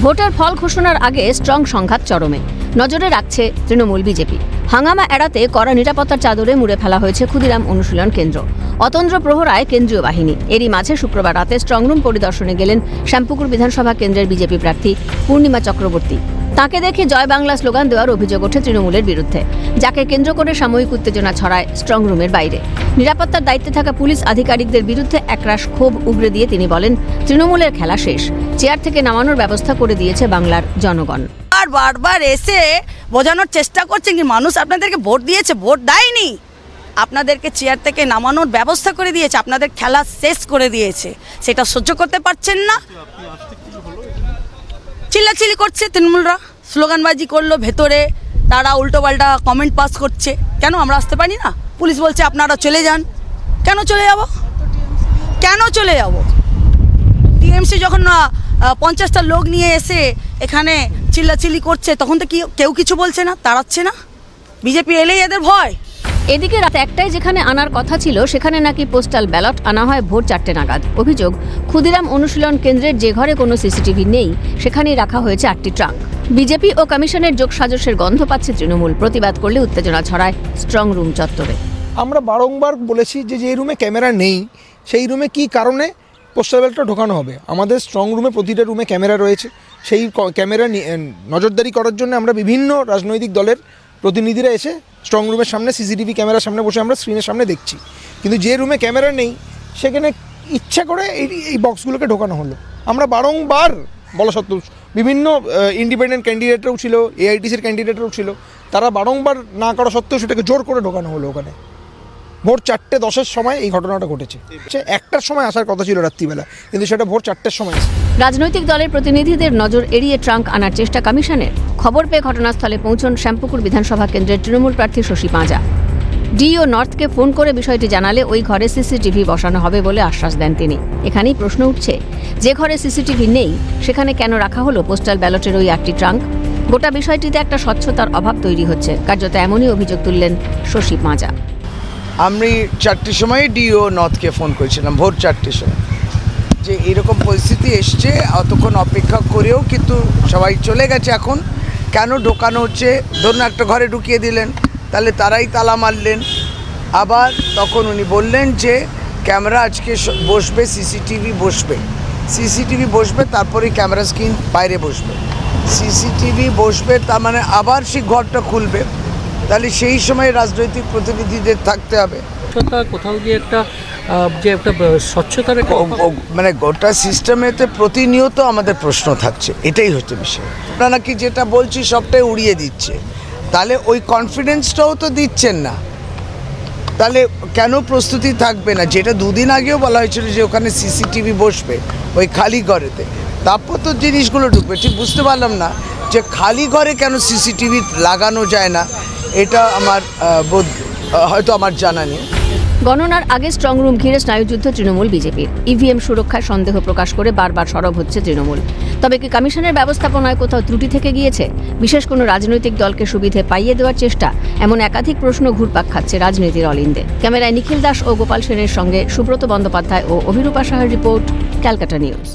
ভোটের ফল ঘোষণার আগে স্ট্রং সংঘাত চরমে, নজরে রাখছে তৃণমূল বিজেপি। হাঙ্গামা এড়াতে কড়া নিরাপত্তার চাদরে মুড়ে ফেলা হয়েছে ক্ষুদিরাম অনুশীলন কেন্দ্র। অতন্দ্র প্রহরায় কেন্দ্রীয় বাহিনী। এরই মাঝে শুক্রবার রাতে স্ট্রংরুম পরিদর্শনে গেলেন শ্যামপুকুর বিধানসভা কেন্দ্রের বিজেপি প্রার্থী পূর্ণিমা চক্রবর্তী। তাকে দেখে জয় বাংলা স্লোগান দেওয়ার অভিযোগ ওঠে তৃণমূলের বিরুদ্ধে, যাকে কেন্দ্র করে সাময়িক উত্তেজনা ছড়ায় স্ট্রংরুমের বাইরে। নিরাপত্তার দায়িত্বে থাকা পুলিশ আধিকারিকদের বিরুদ্ধে একরাশ ক্ষোভ উগরে দিয়ে তিনি বলেন, তৃণমূলের খেলা শেষ, চেয়ার থেকে নামানোর ব্যবস্থা করে দিয়েছে বাংলার জনগণ। বারবার এসে বোঝানোর চেষ্টা করছেন কি মানুষ আপনাদেরকে ভোট দিয়েছে, ভোট দেয়নি, আপনাদেরকে চেয়ার থেকে নামানোর ব্যবস্থা করে দিয়েছে, আপনাদের খেলা শেষ করে দিয়েছে। সেটা সহ্য করতে পারছেন না, চিল্লাচিল্লি করছে তৃণমূলরা, স্লোগানবাজি করলো, ভেতরে তারা উল্টোপাল্টা কমেন্ট পাস করছে। কেন আমরা আসতে পারি না? পুলিশ বলছে আপনারা চলে যান। কেন চলে যাব? কেন চলে যাব? টিএমসি যখন 50টা লোক নিয়ে এসে এখানে চিল্লাচিল্লি করছে, তখন তো কেউ কিছু বলছে না, তাড়াচ্ছে না। বিজেপি এলেই এদের ভয়। এদিকে রাত একটায় যেখানে আনার কথা ছিল, সেখানে নাকি পোস্টাল ব্যালট আনা হয় ভোর 4টে নাগাদ। অভিযোগ, ক্ষুদিরাম অনুশীলন কেন্দ্রের যে ঘরে কোনো সিসিটিভি নেই, সেখানেই রাখা হয়েছে 8টি ট্রাঙ্ক। বিজেপি ও কমিশনের যোগসাজশের গন্ধ পাচ্ছে তৃণমূল। প্রতিবাদ করলে উত্তেজনা ছড়ায় স্ট্রং রুম চত্বরে। আমরা বারংবার বলেছি যে রুমে ক্যামেরা নেই, সেই রুমে কি কারণে পোস্টাল ব্যালটটা ঢোকানো হবে। আমাদের স্ট্রং রুমে প্রতিটা রুমে ক্যামেরা রয়েছে। সেই ক্যামেরা নজরদারি করার জন্য আমরা বিভিন্ন রাজনৈতিক দলের প্রতিনিধিরা এসে স্ট্রং রুমের সামনে সিসিটিভি ক্যামেরার সামনে বসে আমরা স্ক্রিনের সামনে দেখছি। কিন্তু যে রুমে ক্যামেরা নেই, সেখানে ইচ্ছা করে এই বক্সগুলোকে ঢোকানো হলো। আমরা বারংবার বলা সত্ত্বেও বিভিন্ন ইন্ডিপেন্ডেন্ট ক্যান্ডিডেটরাও ছিল, এআইটিসির ক্যান্ডিডেটরাও ছিল, তারা বারংবার না করা সত্ত্বেও সেটাকে জোর করে ঢোকানো হলো। ওখানে ভোর 4:10 সময় এই ঘটনাটা ঘটেছে। 1টার সময় আসার কথা ছিল রাত্রিবেলা, কিন্তু সেটা ভোর 4টের সময়। রাজনৈতিক দলের প্রতিনিধিদের নজর এড়িয়ে ট্রাঙ্ক আনার চেষ্টা কমিশনের। খবর পেয়ে ঘটনাস্থলে পৌঁছন শ্যামপুকুর বিধানসভা কেন্দ্রের তৃণমূল প্রার্থী শশী পাঁজা। ডিও নর্থকে ফোন করে বিষয়টি জানালে ওই ঘরে সিসিটিভি বসানো হবে বলে আশ্বাস দেন তিনি। এখানেই প্রশ্ন উঠছে, যে ঘরে সিসিটিভি নেই, সেখানে কেন রাখা হলো পোস্টাল ব্যালটের ওই 8টি ট্রাঙ্ক? গোটা বিষয়টিতে একটা স্বচ্ছতার অভাব তৈরি হচ্ছে, কার্যত এমনই অভিযোগ তুললেন শশী পাঁজা। আমি 4টের সময় ডিও নর্থকে ফোন করেছিলাম, ভোর 4টের সময়, যে এরকম পরিস্থিতি এসছে। অতক্ষণ অপেক্ষা করেও কিন্তু সবাই চলে গেছে। এখন কেন ঢোকানো হচ্ছে? ধরুন একটা ঘরে ঢুকিয়ে দিলেন, তাহলে তারাই তালা মারলেন। আবার তখন উনি বললেন যে ক্যামেরা আজকে বসবে, সিসিটিভি বসবে, তারপরে ক্যামেরা স্ক্রিন বাইরে বসবে, সিসিটিভি বসবে, তার মানে আবার সেই ঘরটা খুলবে। তাহলে সেই সময় রাজনৈতিক প্রতিনিধিদের থাকতে হবে। কোথাও গিয়ে একটা স্বচ্ছতার মানে গোটা সিস্টেমেতে প্রতিনিয়ত আমাদের প্রশ্ন থাকছে, এটাই হচ্ছে বিষয়। আপনারা নাকি যেটা বলছি সবটাই উড়িয়ে দিচ্ছে, তাহলে ওই কনফিডেন্সটাও তো দিচ্ছেন না। তাহলে কেন প্রস্তুতি থাকবে না? যেটা 2 দিন আগেও বলা হয়েছিল যে ওখানে সিসিটিভি বসবে ওই খালি ঘরেতে, তারপর তো জিনিসগুলো ঢুকবে। ঠিক বুঝতে পারলাম না যে খালি ঘরে কেন সিসিটিভি লাগানো যায় না, এটা আমার হয়তো আমার জানা নেই। গণনার আগে স্ট্রং রুম ঘিরে স্নায়ুযুদ্ধ তৃণমূল বিজেপির। ইভিএম সুরক্ষায় সন্দেহ প্রকাশ করে বারবার সরব হচ্ছে তৃণমূল। তবে কি কমিশনের ব্যবস্থাপনায় কোথাও ত্রুটি থেকে গিয়েছে? বিশেষ কোনো রাজনৈতিক দলকে সুবিধে পাইয়ে দেওয়ার চেষ্টা? এমন একাধিক প্রশ্ন ঘুরপাক খাচ্ছে রাজনীতির অলিন্দে। ক্যামেরায় নিখিল দাস ও গোপাল সেনের সঙ্গে সুব্রত বন্দ্যোপাধ্যায় ও অভিরূপা সাহার রিপোর্ট, ক্যালকাটা নিউজ।